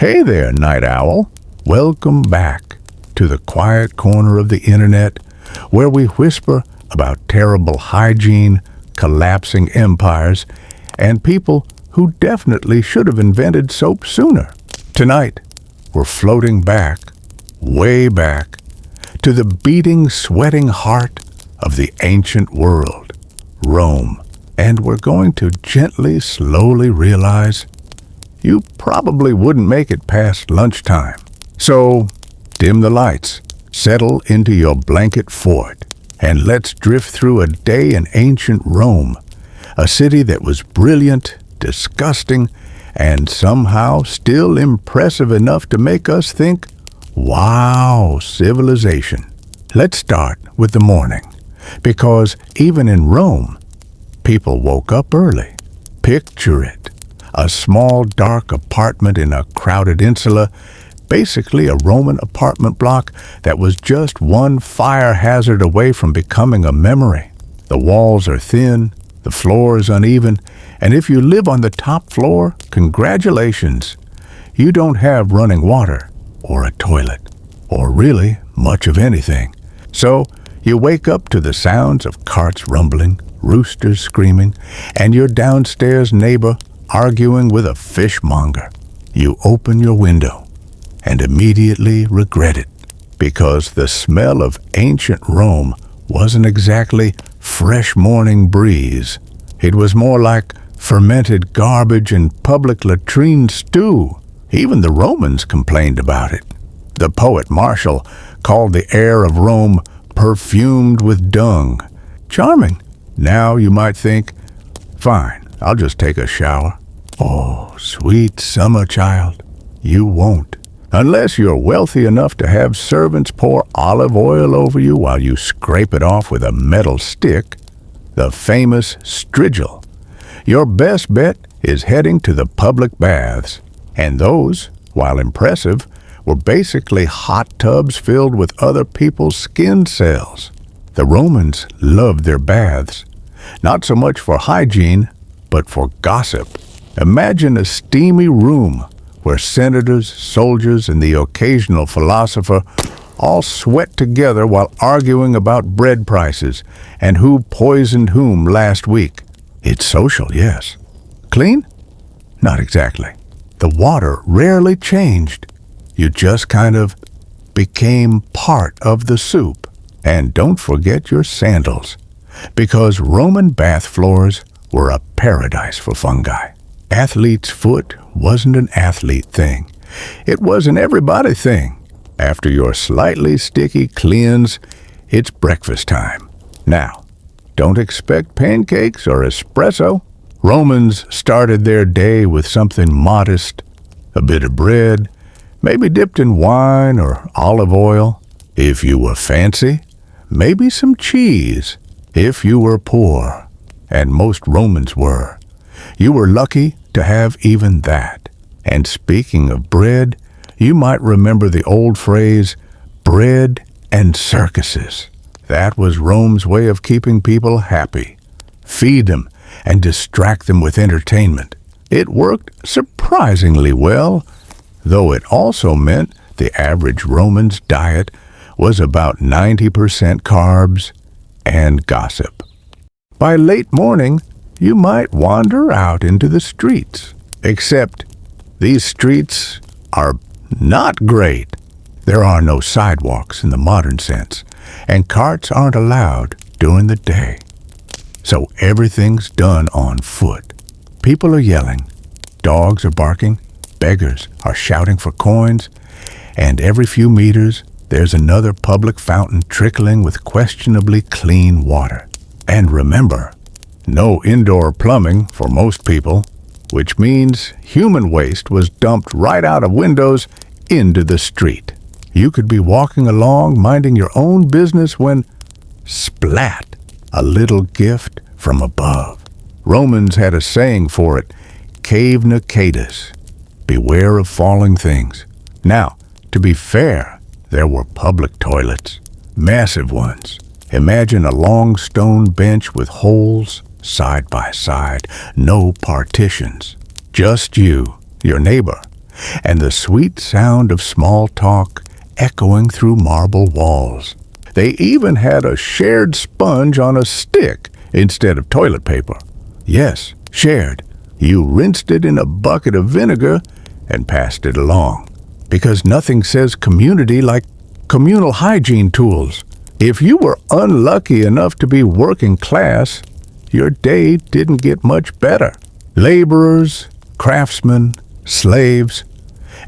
Hey there, night owl. Welcome back to the quiet corner of the internet where we whisper about terrible hygiene, collapsing empires, and people who definitely should have invented soap sooner. Tonight, we're floating back, way back, to the beating, sweating heart of the ancient world, Rome. And we're going to gently, slowly realize you probably wouldn't make it past lunchtime. So, dim the lights, settle into your blanket fort, and let's drift through a day in ancient Rome, a city that was brilliant, disgusting, and somehow still impressive enough to make us think, wow, civilization. Let's start with the morning, because even in Rome, people woke up early. Picture it. A small, dark apartment in a crowded insula, basically a Roman apartment block that was just one fire hazard away from becoming a memory. The walls are thin, the floor is uneven, and if you live on the top floor, congratulations. You don't have running water, or a toilet, or really much of anything. So you wake up to the sounds of carts rumbling, roosters screaming, and your downstairs neighbor arguing with a fishmonger. You open your window and immediately regret it, because the smell of ancient Rome wasn't exactly fresh morning breeze. It was more like fermented garbage and public latrine stew. Even the Romans complained about it. The poet Martial called the air of Rome perfumed with dung. Charming. Now you might think, fine, I'll just take a shower. Oh, sweet summer child, you won't. Unless you're wealthy enough to have servants pour olive oil over you while you scrape it off with a metal stick, the famous strigil. Your best bet is heading to the public baths. And those, while impressive, were basically hot tubs filled with other people's skin cells. The Romans loved their baths, not so much for hygiene, but for gossip. Imagine a steamy room where senators, soldiers, and the occasional philosopher all sweat together while arguing about bread prices and who poisoned whom last week. It's social, yes. Clean? Not exactly. The water rarely changed. You just kind of became part of the soup. And don't forget your sandals, because Roman bath floors were a paradise for fungi. Athlete's foot wasn't an athlete thing. It was an everybody thing. After your slightly sticky cleanse, it's breakfast time. Now, don't expect pancakes or espresso. Romans started their day with something modest, a bit of bread, maybe dipped in wine or olive oil. If you were fancy, maybe some cheese. If you were poor, and most Romans were, you were lucky to have even that. And speaking of bread, you might remember the old phrase, bread and circuses. That was Rome's way of keeping people happy. Feed them and distract them with entertainment. It worked surprisingly well, though it also meant the average Roman's diet was about 90% carbs and gossip. By late morning, you might wander out into the streets. Except these streets are not great. There are no sidewalks in the modern sense, and carts aren't allowed during the day. So everything's done on foot. People are yelling, dogs are barking, beggars are shouting for coins, and every few meters there's another public fountain trickling with questionably clean water. And remember, no indoor plumbing for most people, which means human waste was dumped right out of windows into the street. You could be walking along minding your own business when, splat, a little gift from above. Romans had a saying for it, cave nacatus, beware of falling things. Now, to be fair, there were public toilets, massive ones. Imagine a long stone bench with holes side by side, no partitions. Just you, your neighbor, and the sweet sound of small talk echoing through marble walls. They even had a shared sponge on a stick instead of toilet paper. Yes, shared. You rinsed it in a bucket of vinegar and passed it along. Because nothing says community like communal hygiene tools. If you were unlucky enough to be working class, your day didn't get much better. Laborers, craftsmen, slaves,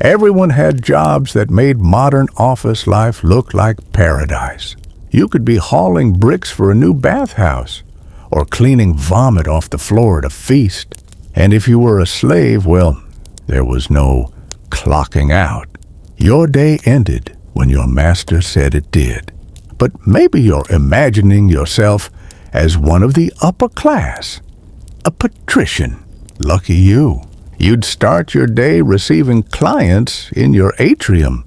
everyone had jobs that made modern office life look like paradise. You could be hauling bricks for a new bathhouse or cleaning vomit off the floor at a feast. And if you were a slave, well, there was no clocking out. Your day ended when your master said it did. But maybe you're imagining yourself as one of the upper class, a patrician. Lucky you. You'd start your day receiving clients in your atrium,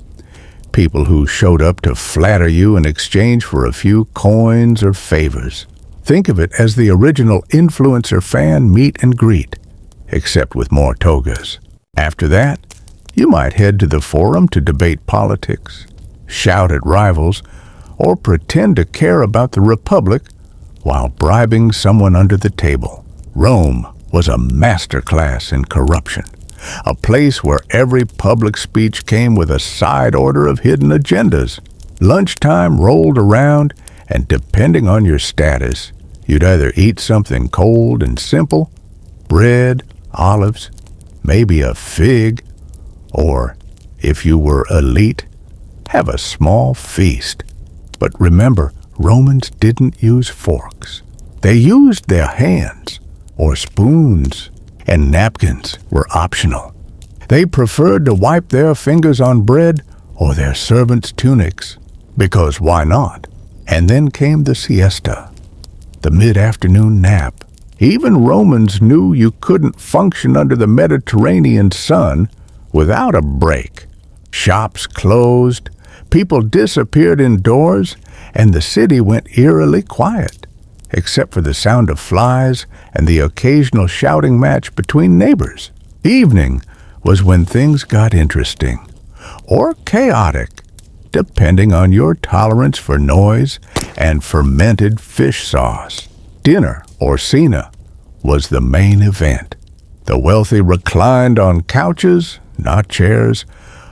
people who showed up to flatter you in exchange for a few coins or favors. Think of it as the original influencer fan meet and greet, except with more togas. After that, you might head to the forum to debate politics, shout at rivals, or pretend to care about the Republic while bribing someone under the table. Rome was a masterclass in corruption, a place where every public speech came with a side order of hidden agendas. Lunchtime rolled around, and depending on your status, you'd either eat something cold and simple, bread, olives, maybe a fig, or, if you were elite, have a small feast. But remember, Romans didn't use forks. They used their hands, or spoons, and napkins were optional. They preferred to wipe their fingers on bread or their servants' tunics, because why not? And then came the siesta, the mid-afternoon nap. Even Romans knew you couldn't function under the Mediterranean sun without a break. Shops closed, people disappeared indoors, and the city went eerily quiet, except for the sound of flies and the occasional shouting match between neighbors. Evening was when things got interesting, or chaotic, depending on your tolerance for noise and fermented fish sauce. Dinner, or cena, was the main event. The wealthy reclined on couches, not chairs,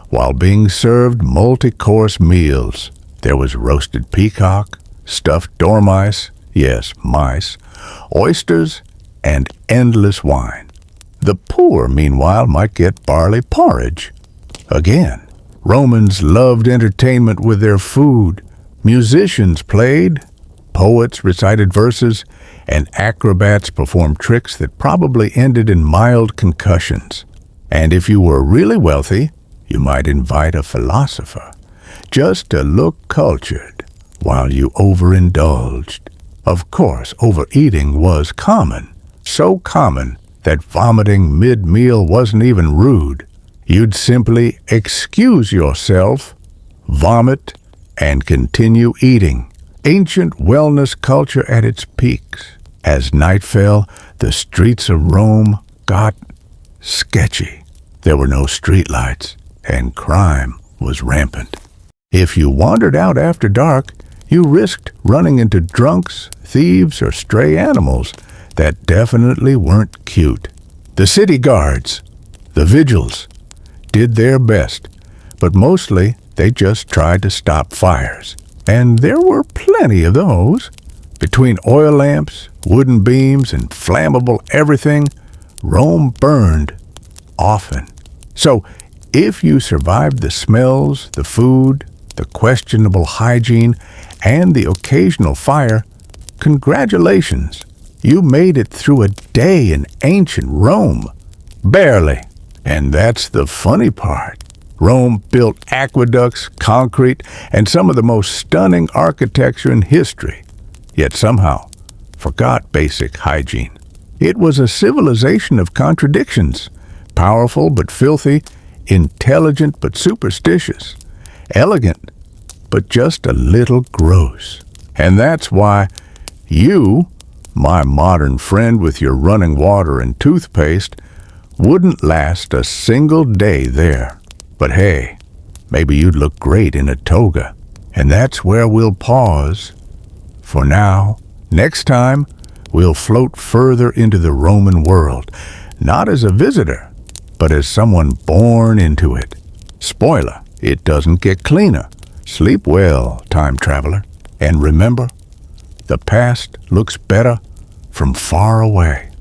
while being served multi-course meals. There was roasted peacock, stuffed dormice, yes, mice, oysters, and endless wine. The poor, meanwhile, might get barley porridge. Again, Romans loved entertainment with their food. Musicians played, poets recited verses, and acrobats performed tricks that probably ended in mild concussions. And if you were really wealthy, you might invite a philosopher, just to look cultured while you overindulged. Of course, overeating was common, so common that vomiting mid-meal wasn't even rude. You'd simply excuse yourself, vomit, and continue eating. Ancient wellness culture at its peaks. As night fell, the streets of Rome got sketchy. There were no streetlights, and crime was rampant. If you wandered out after dark, you risked running into drunks, thieves, or stray animals that definitely weren't cute. The city guards, the vigils, did their best, but mostly they just tried to stop fires. And there were plenty of those. Between oil lamps, wooden beams, and flammable everything, Rome burned often. So, if you survived the smells, the food, the questionable hygiene, and the occasional fire, congratulations. You made it through a day in ancient Rome. Barely. And that's the funny part. Rome built aqueducts, concrete, and some of the most stunning architecture in history, yet somehow forgot basic hygiene. It was a civilization of contradictions, powerful but filthy, intelligent but superstitious, elegant but just a little gross. And that's why you, my modern friend with your running water and toothpaste, Wouldn't last a single day there. But hey, maybe you'd look great in a toga. And that's where we'll pause for now. Next time, we'll float further into the Roman world, not as a visitor, but as someone born into it. Spoiler, it doesn't get cleaner. Sleep well, time traveler. And remember, the past looks better from far away.